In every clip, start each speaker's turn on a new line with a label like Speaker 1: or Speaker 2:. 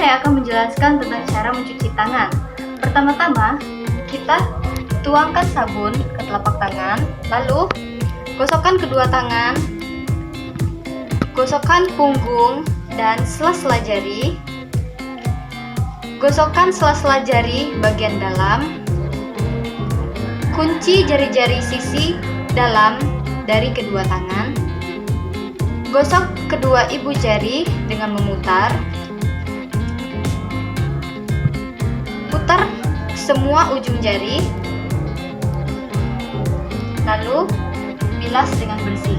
Speaker 1: saya akan menjelaskan tentang cara mencuci tangan. Pertama-tama, kita tuangkan sabun ke telapak tangan, lalu gosokkan kedua tangan, gosokkan punggung dan sela-sela jari, gosokkan sela-sela jari bagian dalam, kunci jari-jari sisi dalam dari kedua tangan, gosok kedua ibu jari dengan memutar, putar semua ujung jari, lalu bilas dengan bersih.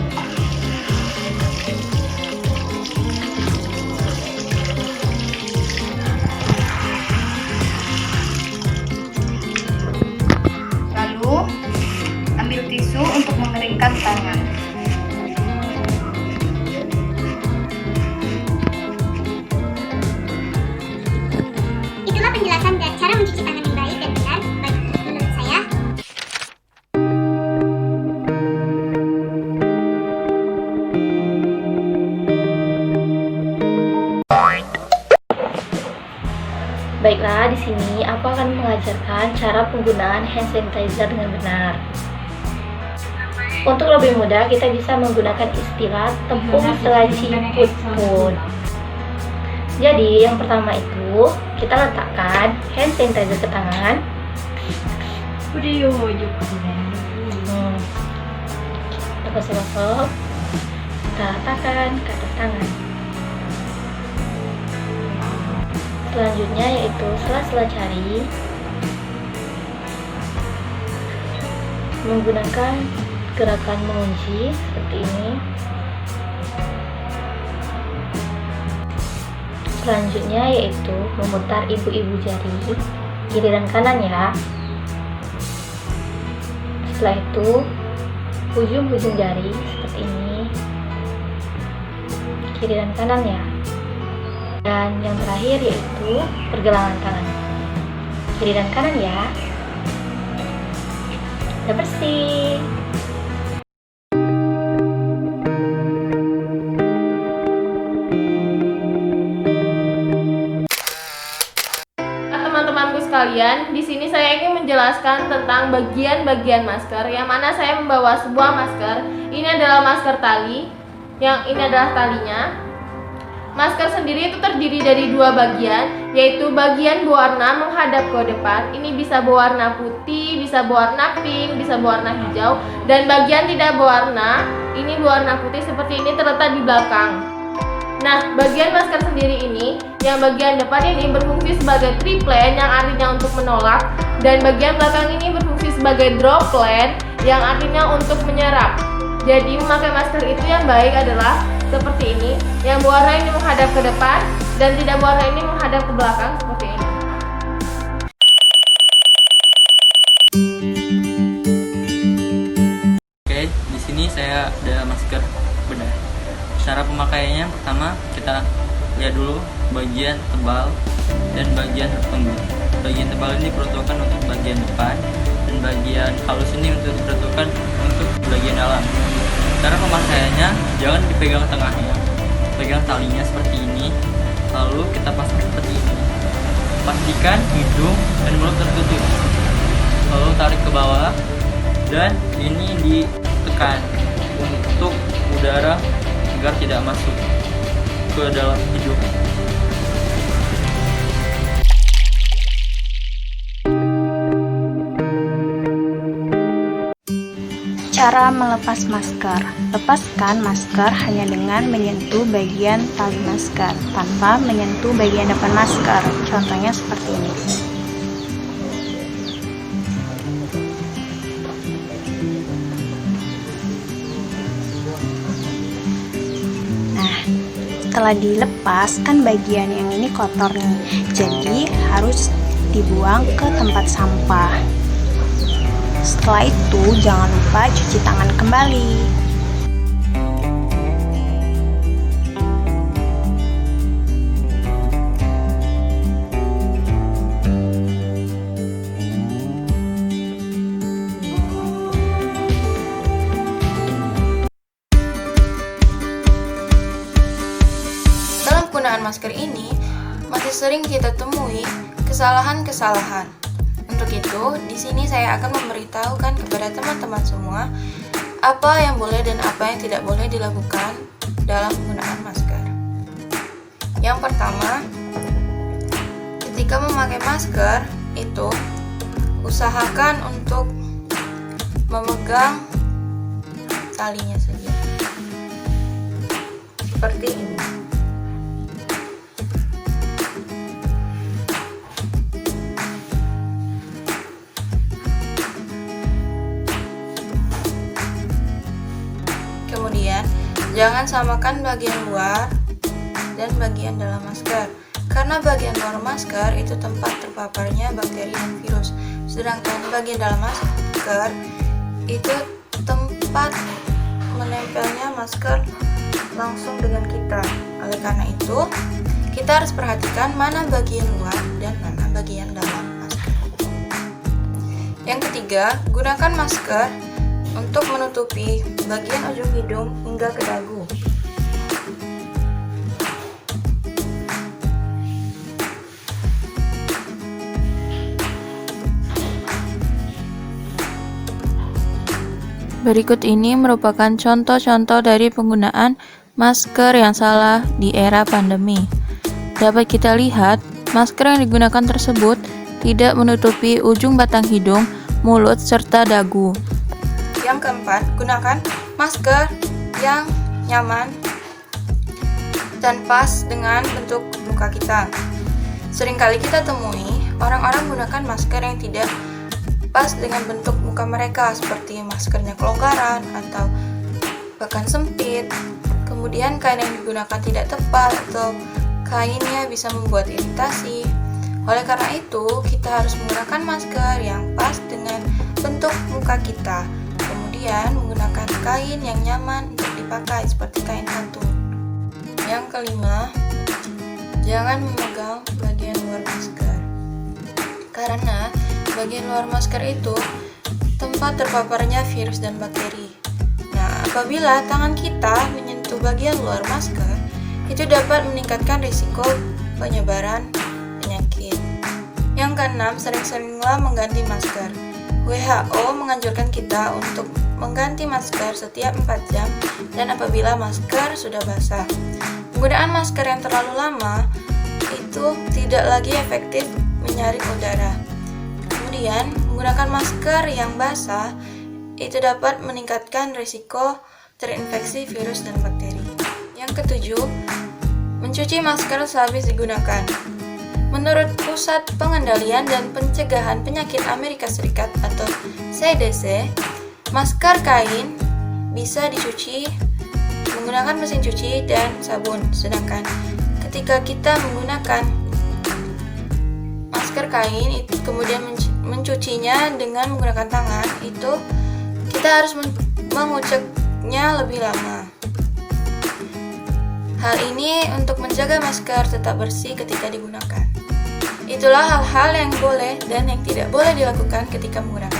Speaker 1: Lalu ambil tisu untuk mengeringkan tangan.
Speaker 2: Itulah penjelasan dan cara mencuci tangan yang baik dan benar menurut saya.
Speaker 3: Baiklah, di sini aku akan mengajarkan cara penggunaan hand sanitizer dengan benar. Untuk lebih mudah, kita bisa menggunakan istilah tepung selaci put-put. Jadi, yang pertama itu, kita letakkan hand sanitizer ke tangan. Gosok-gosok, kita letakkan ke atas tangan. Selanjutnya yaitu sela-sela jari, menggunakan gerakan mengunci seperti ini. Selanjutnya yaitu memutar ibu-ibu jari kiri dan kanan ya. Setelah itu ujung-ujung jari seperti ini, kiri dan kanan ya. Dan yang terakhir yaitu pergelangan tangan kiri dan kanan ya. Udah bersih.
Speaker 4: Teman-temanku sekalian, di sini saya ingin menjelaskan tentang bagian-bagian masker, yang mana saya membawa sebuah masker. Ini adalah masker tali, yang ini adalah talinya. Masker sendiri itu terdiri dari dua bagian, yaitu bagian berwarna menghadap ke depan. Ini bisa berwarna putih, bisa berwarna pink, bisa berwarna hijau. Dan bagian tidak berwarna, ini berwarna putih seperti ini terletak di belakang. Nah, bagian masker sendiri ini, yang bagian depan ini berfungsi sebagai triplen, yang artinya untuk menolak. Dan bagian belakang ini berfungsi sebagai droplet, yang artinya untuk menyerap. Jadi memakai masker itu yang baik adalah seperti ini, yang berwarna ini menghadap ke depan dan tidak berwarna ini menghadap ke belakang seperti ini.
Speaker 5: Oke, di sini saya ada masker bedah. Cara pemakaiannya, pertama kita lihat dulu bagian tebal dan bagian tertentu. Bagian tebal ini diperuntukkan untuk bagian depan dan bagian halus ini untuk diperuntukkan untuk bagian dalam. Cara pemakaiannya, jangan dipegang tengahnya, pegang talinya seperti ini, lalu kita pasang seperti ini. Pastikan hidung dan mulut tertutup, lalu tarik ke bawah dan ini ditekan untuk udara agar tidak masuk ke dalam hidung.
Speaker 6: Cara melepas masker. Lepaskan masker hanya dengan menyentuh bagian tali masker tanpa menyentuh bagian depan masker. Contohnya seperti ini. Nah, setelah dilepas kan bagian yang ini kotor nih. Jadi harus dibuang ke tempat sampah. Setelah itu, jangan lupa cuci tangan kembali.
Speaker 7: Dalam penggunaan masker ini, masih sering kita temui kesalahan-kesalahan. Untuk itu, di sini saya akan memberitahukan kepada teman-teman semua apa yang boleh dan apa yang tidak boleh dilakukan dalam penggunaan masker. Yang pertama, ketika memakai masker itu usahakan untuk memegang talinya saja. Seperti ini. Kemudian, jangan samakan bagian luar dan bagian dalam masker, karena bagian luar masker itu tempat terpaparnya bakteri dan virus, sedangkan bagian dalam masker itu tempat menempelnya masker langsung dengan kita. Oleh karena itu, kita harus perhatikan mana bagian luar dan mana bagian dalam masker. Yang ketiga, gunakan masker untuk menutupi bagian ujung hidung hingga ke dagu. Berikut ini merupakan contoh-contoh dari penggunaan masker yang salah di era pandemi. Dapat kita lihat, masker yang digunakan tersebut tidak menutupi ujung batang hidung, mulut, serta dagu. Yang keempat, gunakan masker yang nyaman dan pas dengan bentuk muka kita. Seringkali kita temui orang-orang menggunakan masker yang tidak pas dengan bentuk muka mereka, seperti maskernya kelonggaran atau bahkan sempit. Kemudian kain yang digunakan tidak tepat atau kainnya bisa membuat iritasi. Oleh karena itu, kita harus menggunakan masker yang pas dengan bentuk muka kita. Kemudian menggunakan kain yang nyaman untuk dipakai seperti kain katun. Yang kelima, jangan memegang bagian luar masker, karena bagian luar masker itu tempat terpaparnya virus dan bakteri. Nah, apabila tangan kita menyentuh bagian luar masker, itu dapat meningkatkan risiko penyebaran penyakit. Yang keenam, sering-seringlah mengganti masker. WHO menganjurkan kita untuk mengganti masker setiap 4 jam dan apabila masker sudah basah. Penggunaan masker yang terlalu lama itu tidak lagi efektif menyaring udara. Kemudian, menggunakan masker yang basah itu dapat meningkatkan risiko terinfeksi virus dan bakteri. Yang ketujuh, mencuci masker sehabis digunakan. Menurut Pusat Pengendalian dan Pencegahan Penyakit Amerika Serikat atau CDC, masker kain bisa dicuci menggunakan mesin cuci dan sabun. Sedangkan ketika kita menggunakan masker kain itu kemudian mencucinya dengan menggunakan tangan, itu kita harus menguceknya lebih lama. Hal ini untuk menjaga masker tetap bersih ketika digunakan. Itulah hal-hal yang boleh dan yang tidak boleh dilakukan ketika menggunakan